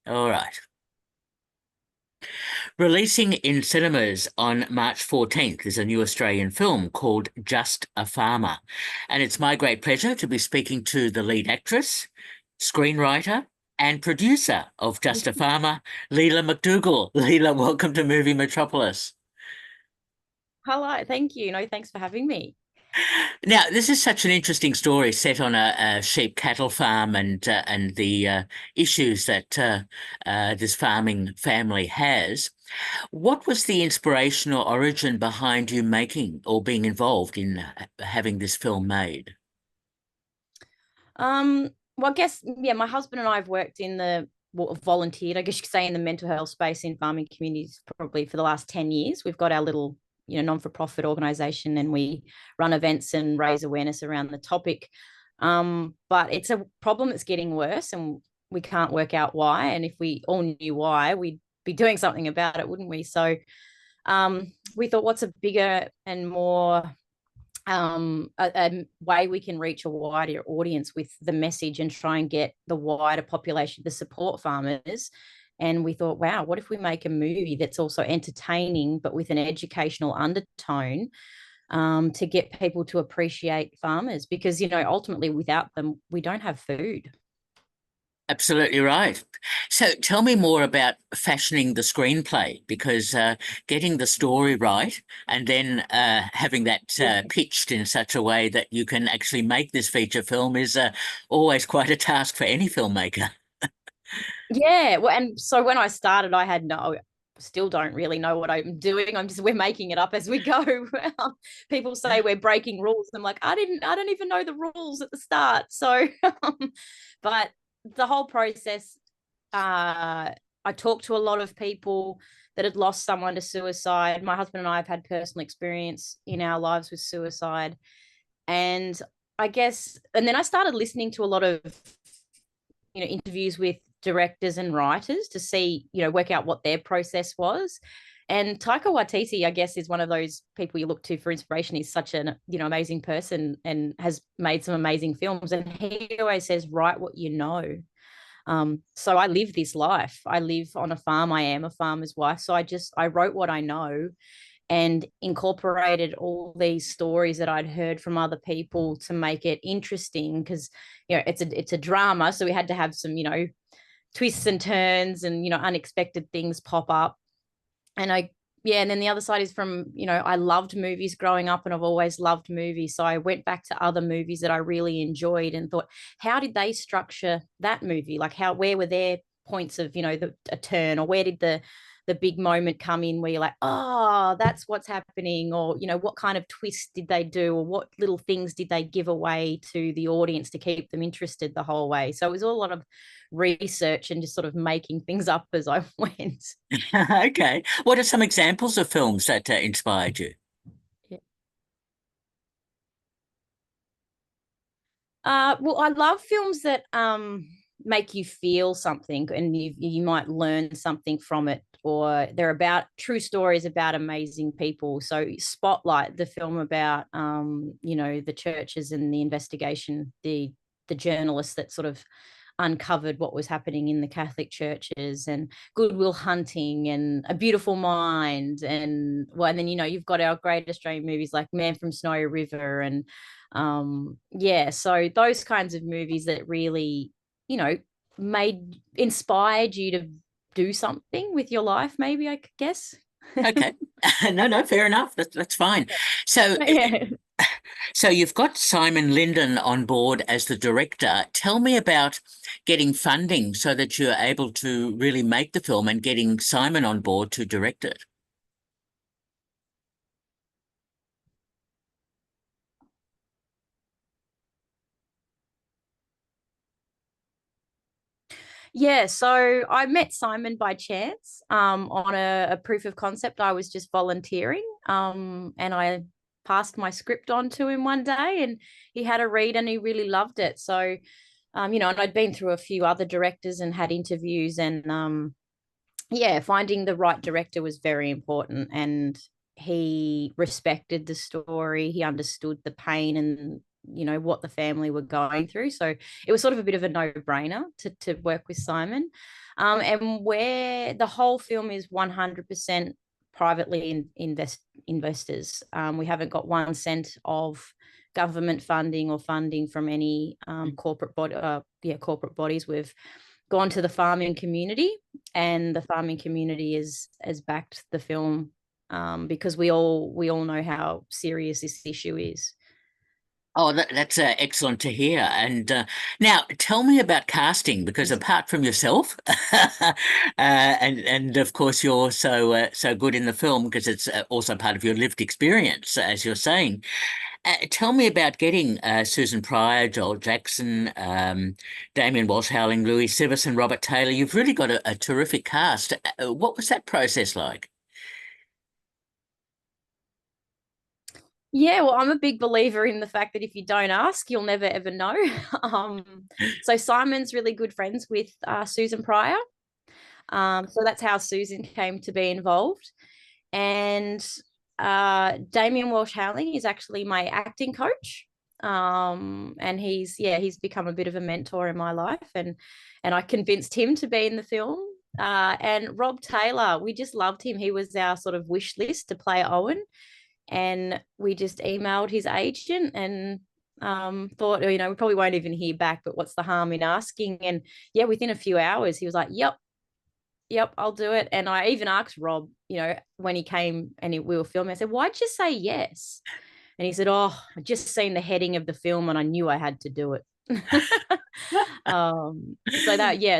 All right. Releasing in cinemas on March 14th is a new Australian film called Just a Farmer. And it's my great pleasure to be speaking to the lead actress, screenwriter, and producer of Just a Farmer, Leila McDougall. Leila, welcome to Movie Metropolis. Hello, thank you. No, thanks for having me. Now, this is such an interesting story set on a sheep cattle farm and the issues that this farming family has. What was the inspiration or origin behind you making or being involved in having this film made? Well, I guess yeah, my husband and I have worked in volunteered, I guess you could say, in the mental health space in farming communities probably for the last 10 years. We've got our little, non-for-profit organization, and we run events and raise awareness around the topic. But it's a problem that's getting worse, and we can't work out why. And if we all knew why, we'd be doing something about it, wouldn't we? So we thought, what's a bigger and more a way we can reach a wider audience with the message and try and get the wider population to support farmers. And we thought, wow, what if we make a movie that's also entertaining but with an educational undertone, to get people to appreciate farmers? Because, ultimately without them, we don't have food. Absolutely right. So tell me more about fashioning the screenplay because getting the story right and then having that pitched in such a way that you can actually make this feature film is always quite a task for any filmmaker. Yeah, well, and so when I started, I had still don't really know what I'm doing. We're making it up as we go. People say we're breaking rules. I'm like, I don't even know the rules at the start. So, but the whole process, I talked to a lot of people that had lost someone to suicide. My husband and I have had personal experience in our lives with suicide. And I guess, and then I started listening to a lot of, interviews with directors and writers to see, work out what their process was. And Taika Waititi, I guess, is one of those people you look to for inspiration. He's such an, amazing person and has made some amazing films. And he always says, write what you know. So I live this life. I live on a farm. I am a farmer's wife. So I wrote what I know and incorporated all these stories that I'd heard from other people to make it interesting because, it's a drama. So we had to have some, twists and turns and, unexpected things pop up. And and then the other side is from, I loved movies growing up and I've always loved movies. So I went back to other movies that I really enjoyed and thought, how did they structure that movie? Like where were their points of, a turn, or where did the big moment come in where you're like, oh, that's what's happening? Or, what kind of twist did they do? Or what little things did they give away to the audience to keep them interested the whole way? So it was all a lot of research and just sort of making things up as I went. Okay. What are some examples of films that inspired you? Yeah. Well, I love films that make you feel something and you might learn something from it, or they're about true stories about amazing people. So Spotlight, the film about the churches and the investigation, the journalists that sort of uncovered what was happening in the Catholic churches, and Good Will Hunting and A Beautiful Mind, and well, and then you've got our great Australian movies like Man from Snowy River, and yeah, so those kinds of movies that really, you know, inspired you to do something with your life, maybe, I could guess. Okay. No, no, fair enough. That's fine. So Yeah. So you've got Simon Lyndon on board as the director. Tell me about getting funding so that you're able to really make the film and getting Simon on board to direct it. Yeah, so I met Simon by chance on a proof of concept. I was just volunteering, and I passed my script on to him one day, and he had a read and he really loved it. So, and I'd been through a few other directors and had interviews, and yeah, finding the right director was very important. And he respected the story, he understood the pain and what the family were going through. So it was sort of a bit of a no-brainer to work with Simon. And where the whole film is 100% privately investors. We haven't got 1 cent of government funding or funding from any corporate corporate bodies. We've gone to the farming community, and the farming community has backed the film, because we all know how serious this issue is. Oh, that's excellent to hear. And now, tell me about casting, because apart from yourself, and of course you're so good in the film because it's also part of your lived experience, as you're saying. Tell me about getting Susan Pryor, Joel Jackson, Damien Walshe-Howling, Louise Siversen, Robert Taylor. You've really got a terrific cast. What was that process like? Yeah, well, I'm a big believer in the fact that if you don't ask, you'll never ever know. So Simon's really good friends with Susan Pryor. So that's how Susan came to be involved. And Damien Walshe-Howling is actually my acting coach. And he's become a bit of a mentor in my life, and I convinced him to be in the film. And Rob Taylor, we just loved him. He was our sort of wish list to play Owen, and we just emailed his agent and thought, we probably won't even hear back, but what's the harm in asking? And yeah, within a few hours, he was like, yep, I'll do it. And I even asked Rob, when he came and we were filming, I said, why'd you say yes? And he said, oh, I just seen the heading of the film and I knew I had to do it.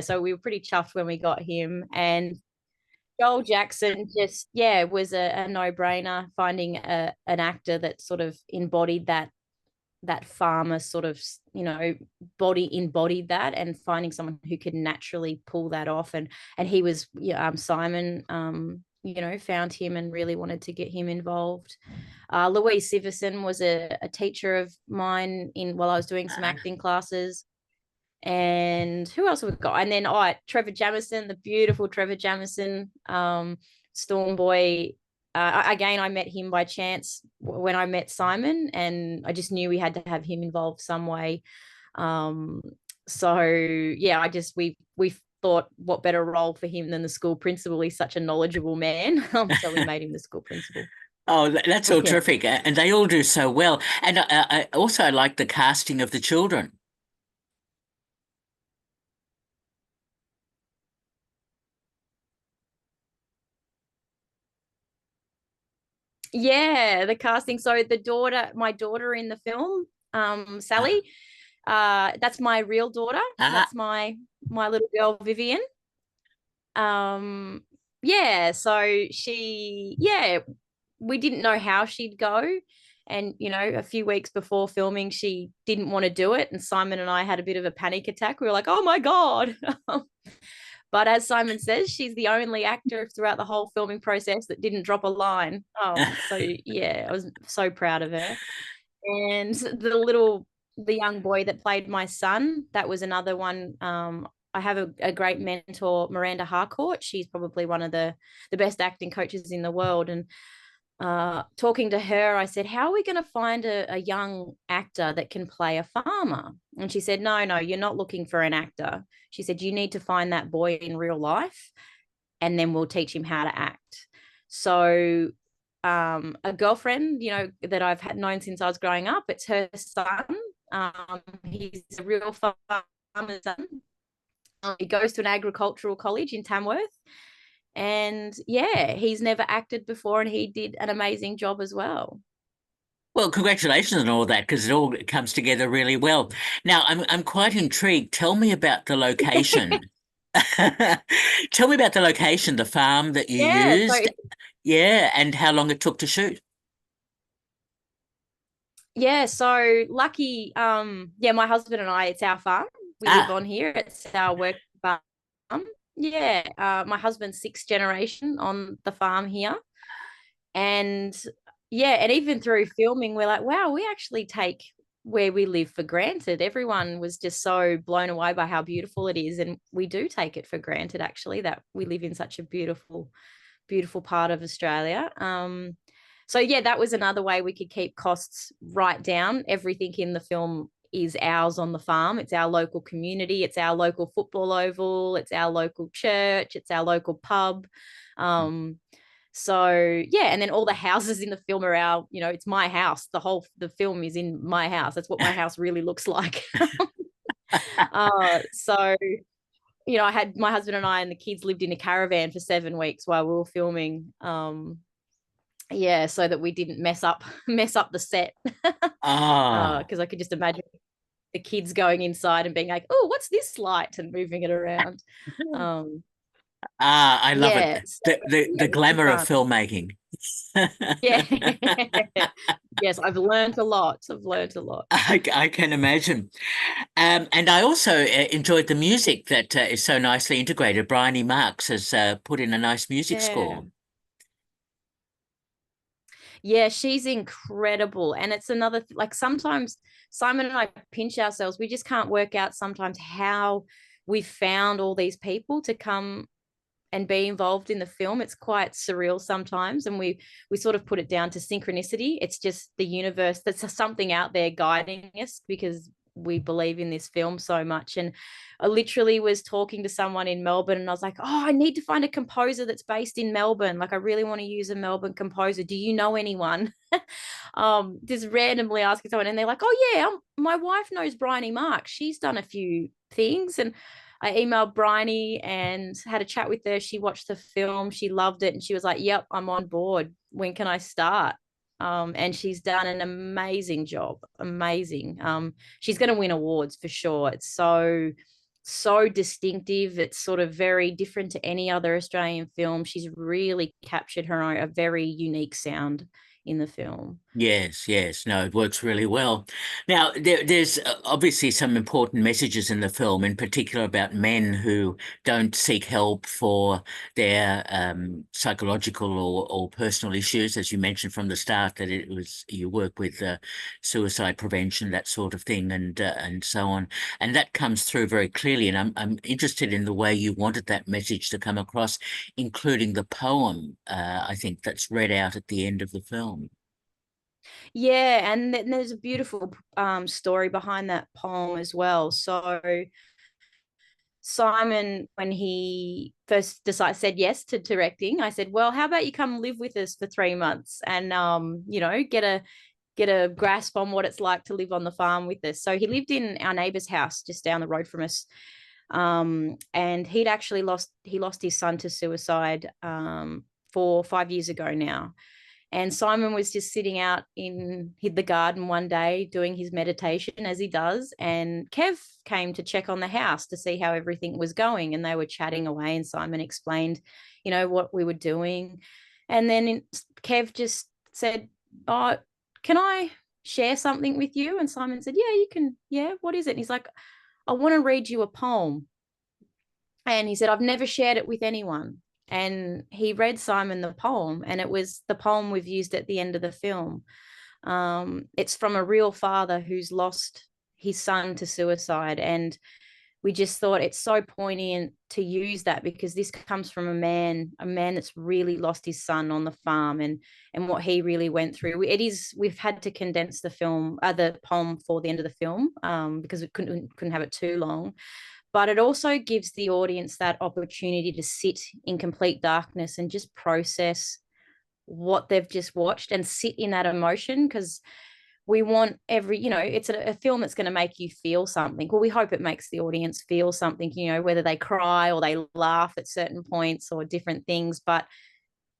So we were pretty chuffed when we got him. And Joel Jackson was a no-brainer, finding an actor that sort of embodied that farmer sort of, embodied that, and finding someone who could naturally pull that off. And he was, Simon, found him and really wanted to get him involved. Louise Siversen was a teacher of mine while I was doing some acting classes. And who else have we got? And then Trevor Jamison, the beautiful Trevor Jamison, Storm Boy. Again, I met him by chance when I met Simon, and I just knew we had to have him involved some way. So yeah, we thought, what better role for him than the school principal? He's such a knowledgeable man, so we made him the school principal. Oh, that's all terrific, and they all do so well. And I also like the casting of the children. Yeah, the casting. So my daughter in the film, Sally, that's my real daughter. That's my little girl, Vivian. So we didn't know how she'd go. And, a few weeks before filming, she didn't want to do it. And Simon and I had a bit of a panic attack. We were like, oh my God. But as Simon says, she's the only actor throughout the whole filming process that didn't drop a line. So yeah, I was so proud of her. And the young boy that played my son, that was another one. I have a great mentor, Miranda Harcourt. She's probably one of the best acting coaches in the world. And talking to her, I said, how are we going to find a young actor that can play a farmer? And she said, no, you're not looking for an actor. She said, you need to find that boy in real life, and then we'll teach him how to act. So a girlfriend, that I've known since I was growing up, it's her son. He's a real farmer's son. He goes to an agricultural college in Tamworth. And yeah, he's never acted before, and he did an amazing job as well. Well, congratulations on all that, because it all comes together really well. Now, I'm quite intrigued. Tell me about the location. Tell me about the location, the farm that you used. Yeah, and how long it took to shoot. Yeah, so lucky, my husband and I, it's our farm. We live on here. It's our work farm. Yeah, my husband's 6th generation on the farm here. And yeah, and even through filming, we're like, wow, we actually take where we live for granted. Everyone was just so blown away by how beautiful it is. And we do take it for granted, actually, that we live in such a beautiful, beautiful part of Australia. So yeah, that was another way we could keep costs right down. Everything in the film is ours on the farm. It's our local community. It's our local football oval. It's our local church. It's our local pub. So yeah, and then all the houses in the film are our, it's my house. The film is in my house. That's what my house really looks like. So I had my husband and I and the kids lived in a caravan for 7 weeks while we were filming. Yeah, so that we didn't mess up the set. Ah, Because I could just imagine the kids going inside and being like, "Oh, what's this light?" and moving it around. I love it. Yeah, so, The yeah, really glamour of fun. filmmaking. Yeah. Yes, I've learned a lot. I've learned a lot. I can imagine. And I also enjoyed the music that is so nicely integrated. Bryony Marks has put in a nice music Yeah. score. Yeah, she's incredible. And it's another, like sometimes Simon and I pinch ourselves. We just can't work out sometimes how we found all these people to come and be involved in the film. It's quite surreal sometimes, and we sort of put it down to synchronicity. It's just the universe, that's something out there guiding us, because we believe in this film so much. And I literally was talking to someone in Melbourne, and I was like, oh, I need to find a composer that's based in Melbourne. Like, I really want to use a Melbourne composer. Do you know anyone? Just randomly asking someone, and they're like, oh yeah, my wife knows Bryony Marks. She's done a few things. And I emailed Bryony and had a chat with her. She watched the film, she loved it, and she was like, yep, I'm on board. When can I start? And she's done an amazing job. Amazing. She's going to win awards for sure. It's so distinctive. It's sort of very different to any other Australian film. She's really captured her own, a very unique sound in the film. Yes, yes. No, it works really well. Now, there's obviously some important messages in the film, in particular about men who don't seek help for their psychological or personal issues, as you mentioned from the start, that it was you work with suicide prevention, that sort of thing, and so on, and that comes through very clearly. And I'm interested in the way you wanted that message to come across, including the poem. I think that's read out at the end of the film. Yeah, and then there's a beautiful story behind that poem as well. So Simon, when he first said yes to directing, I said, well, how about you come live with us for 3 months and get a grasp on what it's like to live on the farm with us. So he lived in our neighbor's house just down the road from us. And he'd actually lost his son to suicide 5 years ago now. And Simon was just sitting out in the garden one day doing his meditation, as he does. And Kev came to check on the house to see how everything was going. And they were chatting away. And Simon explained, what we were doing. And then Kev just said, oh, can I share something with you? And Simon said, yeah, you can. Yeah, what is it? And he's like, I want to read you a poem. And he said, I've never shared it with anyone. And he read Simon the poem, and it was the poem we've used at the end of the film. It's from a real father who's lost his son to suicide. And we just thought it's so poignant to use that, because this comes from a man that's really lost his son on the farm, and what he really went through. We've had to condense the poem for the end of the film, because we couldn't have it too long. But it also gives the audience that opportunity to sit in complete darkness and just process what they've just watched and sit in that emotion, because we want it's a film that's going to make you feel something. Well, we hope it makes the audience feel something, whether they cry or they laugh at certain points or different things. But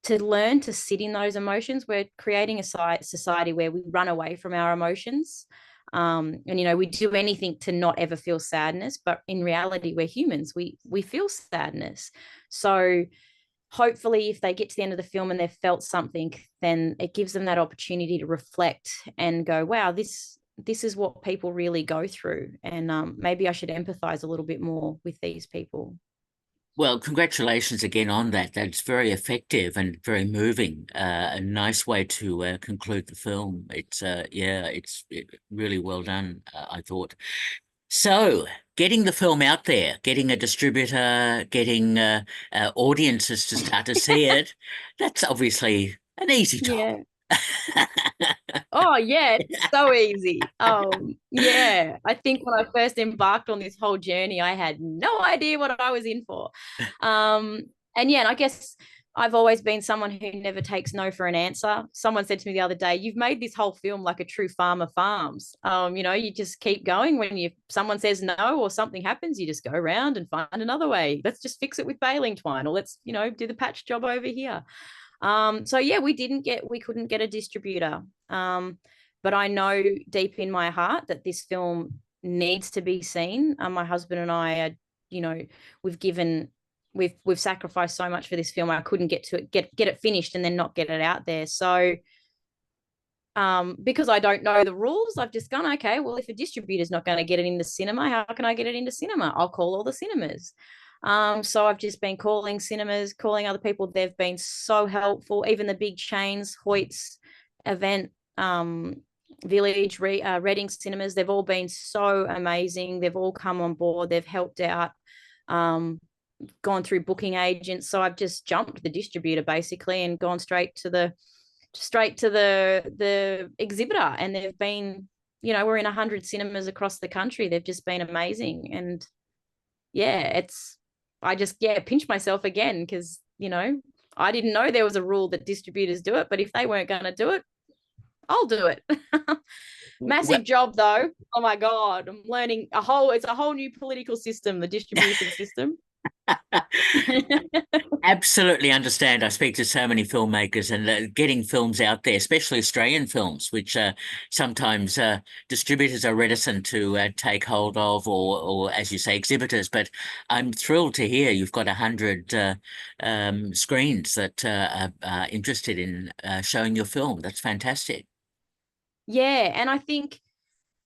to learn to sit in those emotions, we're creating a society where we run away from our emotions. And we do anything to not ever feel sadness, but in reality, we're humans. We feel sadness. So hopefully, if they get to the end of the film and they've felt something, then it gives them that opportunity to reflect and go, wow, this is what people really go through. And maybe I should empathize a little bit more with these people. Well, congratulations again on that. That's very effective and very moving. A nice way to conclude the film. It's it's really well done, I thought. So, getting the film out there, getting a distributor, getting audiences to start to see it, that's obviously an easy job. Yeah. Oh yeah, it's so easy. Yeah, I think when I first embarked on this whole journey, I had no idea what I was in for. Um, and yeah, and I guess I've always been someone who never takes no for an answer. Someone said to me the other day, "You've made this whole film like a true farmer farms." You just keep going when someone says no or something happens, you just go around and find another way. Let's just fix it with baling twine, or let's, do the patch job over here. So yeah, we couldn't get a distributor. But I know deep in my heart that this film needs to be seen. My husband and I are, you know, we've given we've sacrificed so much for this film. I couldn't get it finished and then not get it out there. So because I don't know the rules, I've just gone, okay, well, if a distributor's not going to get it into cinema, how can I get it into cinema? I'll call all the cinemas. So I've just been calling cinemas, calling other people. They've been so helpful. Even the big chains, Hoyt's, Event, Village, Reading Cinemas, they've all been so amazing. They've all come on board. They've helped out, gone through booking agents. So I've just jumped the distributor basically and gone straight to the exhibitor, and they've been, we're in 100 cinemas across the country. They've just been amazing. And yeah, I just pinch myself again because I didn't know there was a rule that distributors do it, but if they weren't going to do it, I'll do it. Well, Massive job though. Oh my god, I'm learning it's a whole new political system, the distribution system. absolutely understand. I speak to so many filmmakers, and getting films out there, especially Australian films, which sometimes distributors are reticent to take hold of, or as you say, exhibitors. But I'm thrilled to hear you've got 100 screens that are interested in showing your film. That's fantastic. Yeah, and I think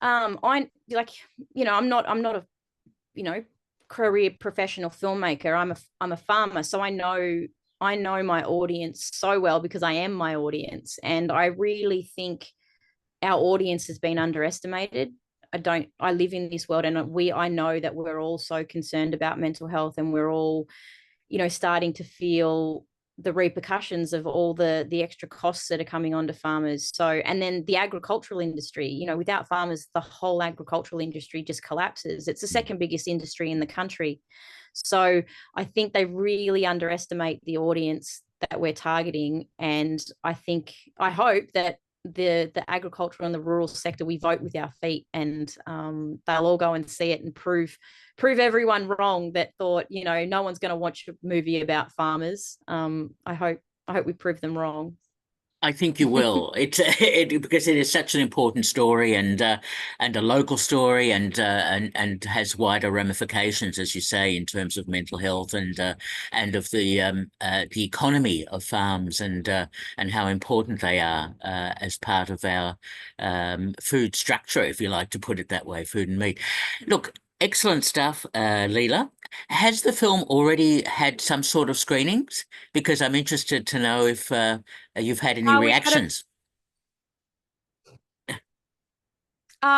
I like, I'm not a, career professional filmmaker. I'm a farmer, so I know my audience so well because I am my audience, and I really think our audience has been underestimated. I live in this world, and I know that we're all so concerned about mental health, and we're all, starting to feel the repercussions of all the extra costs that are coming onto farmers. So, and then the agricultural industry, without farmers, the whole agricultural industry just collapses. It's the second biggest industry in the country. So I think they really underestimate the audience that we're targeting. And I hope that the agricultural and the rural sector, we vote with our feet, and they'll all go and see it and prove everyone wrong that thought, no one's going to watch a movie about farmers. I hope we prove them wrong. I think you will. Because it is such an important story, and a local story, and has wider ramifications, as you say, in terms of mental health, and of the economy of farms, and how important they are as part of our food structure, if you like to put it that way, food and meat. Look, excellent stuff, Leila. Has the film already had some sort of screenings? Because I'm interested to know if you've had any We've had a reactions.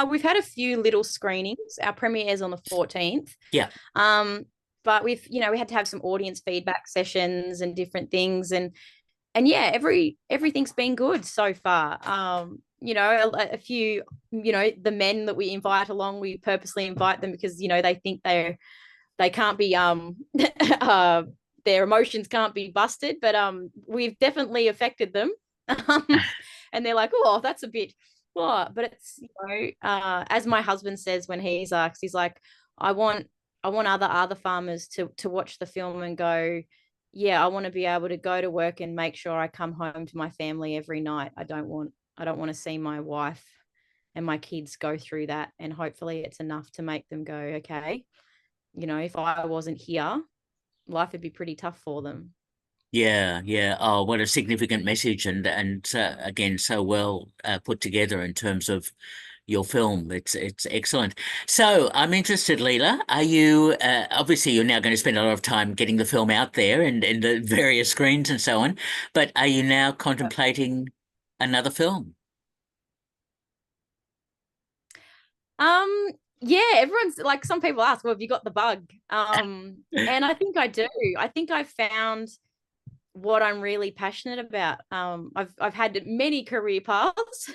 we've had a few little screenings. Our premiere is on the 14th. Yeah. But we had to have some audience feedback sessions and different things, and yeah, everything's been good so far. A few, the men that we invite along, we purposely invite them because they think they can't be their emotions can't be busted, but we've definitely affected them. And they're like, oh, that's a bit what, but it's, as my husband says when he's asked, he's like, I want other farmers to watch the film and go, yeah, I want to be able to go to work and make sure I come home to my family every night. I don't want to see my wife and my kids go through that. And hopefully it's enough to make them go, okay, if I wasn't here, life would be pretty tough for them. Yeah, yeah. Oh, what a significant message, and again, so well put together in terms of your film. It's excellent. So I'm interested, Leila. Are you obviously you're now going to spend a lot of time getting the film out there and in the various screens and so on, but are you now contemplating another film? Um, yeah, everyone's like, some people ask, well, have you got the bug? And I think I do. I think I found what I'm really passionate about. I've had many career paths.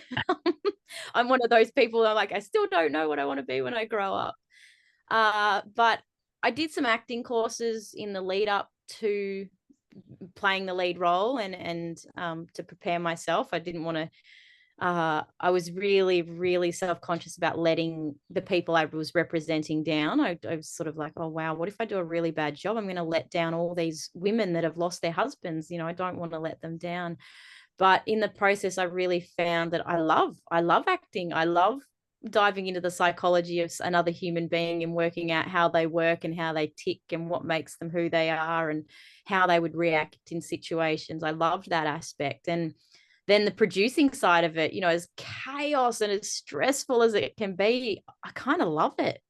I'm one of those people that I still don't know what I want to be when I grow up. But I did some acting courses in the lead up to playing the lead role, and to prepare myself. I didn't want to. I was really, really self-conscious about letting the people I was representing down. I was sort of like, oh wow, what if I do a really bad job? I'm going to let down all these women that have lost their husbands. I don't want to let them down. But in the process, I really found that I love acting. I love diving into the psychology of another human being and working out how they work and how they tick and what makes them who they are and how they would react in situations. I loved that aspect. And then the producing side of it, as chaos and as stressful as it can be, I kind of love it.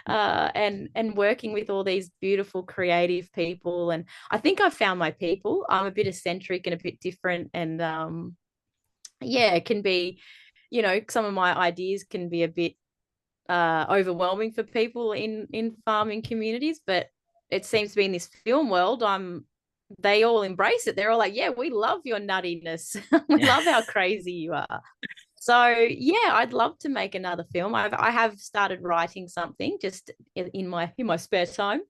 Um, and working with all these beautiful creative people, and I think I found my people. I'm a bit eccentric and a bit different, and yeah, it can be, some of my ideas can be a bit overwhelming for people in farming communities, but it seems to be in this film world, they all embrace it. They're all like, yeah, we love your nuttiness. We love how crazy you are. So yeah, I'd love to make another film. I have started writing something just in my spare time.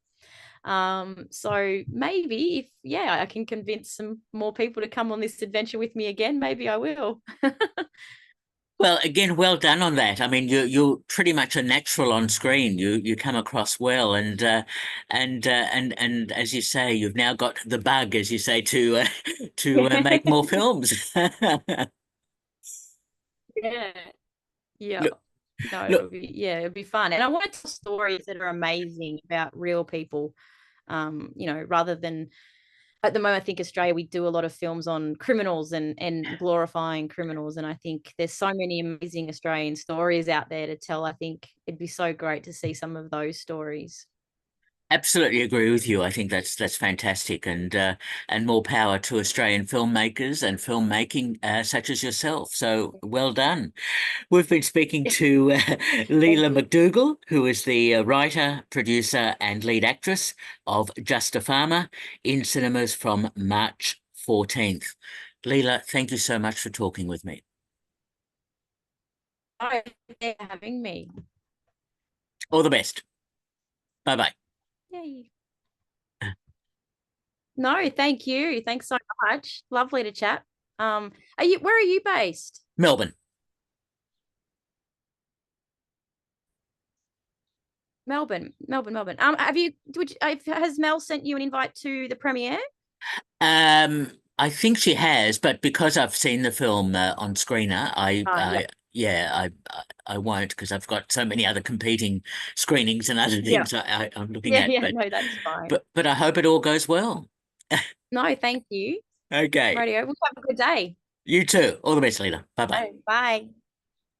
So maybe if, yeah, I can convince some more people to come on this adventure with me again, maybe I will. Well, again, well done on that. I mean, you're pretty much a natural on screen. You come across well, and as you say, you've now got the bug, as you say, to make more films. Yeah. Yeah. Look, No, look. it'll be fun. And I want to tell stories that are amazing about real people. Rather than, at the moment, I think Australia, we do a lot of films on criminals and glorifying criminals. And I think there's so many amazing Australian stories out there to tell. I think it'd be so great to see some of those stories. Absolutely agree with you. I think that's fantastic, and more power to Australian filmmakers and filmmaking such as yourself. So well done. We've been speaking to Thank Leila you. McDougall, who is the writer, producer, and lead actress of Just a Farmer in cinemas from March 14th. Leila, thank you so much for talking with me. Oh, they're having me. All the best. Bye bye. Yay. No, thank you. Thanks so much. Lovely to chat. Where are you based? Melbourne. Melbourne, Melbourne, Melbourne. Has Mel sent you an invite to the premiere? I think she has, but because I've seen the film on Screener, Yeah, yeah, I won't because I've got so many other competing screenings and other yeah, things I'm looking yeah, at. yeah. But No, that's fine. but I hope it all goes well. No, thank you. Okay, Radio. We'll have a good day. you too. All the best, Lena. Bye bye. Bye.